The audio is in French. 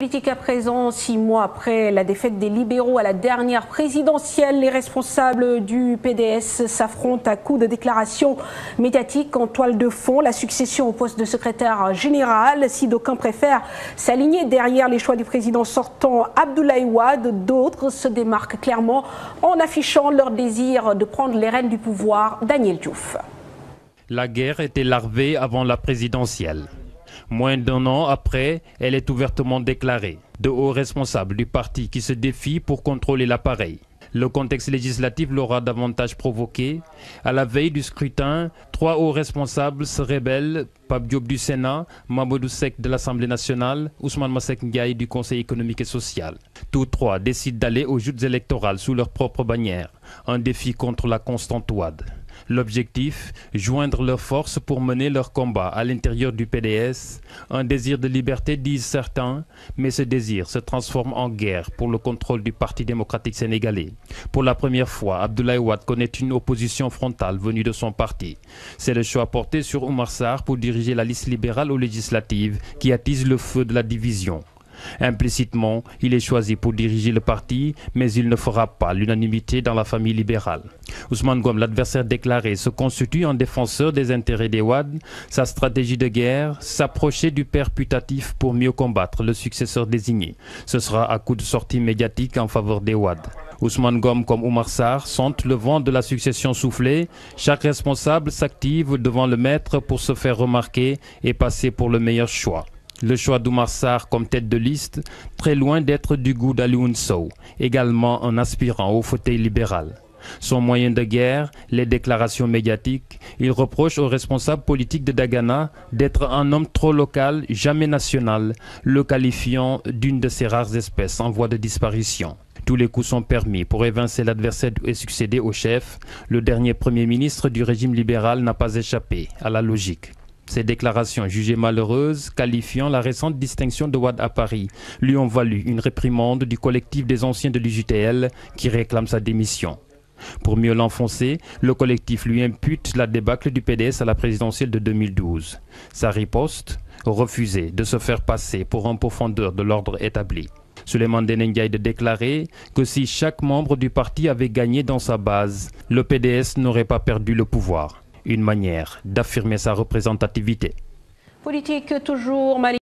Politique à présent, 6 mois après la défaite des libéraux à la dernière présidentielle, les responsables du PDS s'affrontent à coups de déclarations médiatiques en toile de fond. La succession au poste de secrétaire général, si d'aucuns préfèrent s'aligner derrière les choix du président sortant Abdoulaye Wade, d'autres se démarquent clairement en affichant leur désir de prendre les rênes du pouvoir. Daniel Diouf. La guerre était larvée avant la présidentielle. Moins d'un an après, elle est ouvertement déclarée. De hauts responsables du parti qui se défient pour contrôler l'appareil. Le contexte législatif l'aura davantage provoqué. À la veille du scrutin, 3 hauts responsables se rebellent. Pape Diop du Sénat, Mamadou Seck de l'Assemblée nationale, Ousmane Masseck Ndiaye du Conseil économique et social. Tous 3 décident d'aller aux joutes électorales sous leur propre bannière. Un défi contre la constante Wade. L'objectif, joindre leurs forces pour mener leur combat à l'intérieur du PDS. Un désir de liberté, disent certains, mais ce désir se transforme en guerre pour le contrôle du Parti démocratique sénégalais. Pour la première fois, Abdoulaye Wade connaît une opposition frontale venue de son parti. C'est le choix porté sur Oumar Sarr pour diriger la liste libérale aux législatives qui attise le feu de la division. Implicitement, il est choisi pour diriger le parti, mais il ne fera pas l'unanimité dans la famille libérale. Ousmane Ngom, l'adversaire déclaré, se constitue en défenseur des intérêts des Wade. Sa stratégie de guerre, s'approcher du père putatif pour mieux combattre le successeur désigné. Ce sera à coup de sortie médiatique en faveur des Wade. Ousmane Ngom comme Oumar Sarr sentent le vent de la succession souffler. Chaque responsable s'active devant le maître pour se faire remarquer et passer pour le meilleur choix. Le choix d'Oumar Sarr comme tête de liste, très loin d'être du goût d'Alioune Sow, également un aspirant au fauteuil libéral. Son moyen de guerre, les déclarations médiatiques, il reproche aux responsables politiques de Dagana d'être un homme trop local, jamais national, le qualifiant d'une de ces rares espèces en voie de disparition. Tous les coups sont permis pour évincer l'adversaire et succéder au chef. Le dernier Premier ministre du régime libéral n'a pas échappé à la logique. Ces déclarations jugées malheureuses, qualifiant la récente distinction de Wade à Paris, lui ont valu une réprimande du collectif des anciens de l'UJTL qui réclame sa démission. Pour mieux l'enfoncer, le collectif lui impute la débâcle du PDS à la présidentielle de 2012. Sa riposte, refuser de se faire passer pour un pourfendeur de l'ordre établi. Souleymane Ndéné Ndiaye de déclarer que si chaque membre du parti avait gagné dans sa base, le PDS n'aurait pas perdu le pouvoir. Une manière d'affirmer sa représentativité. Politique toujours mal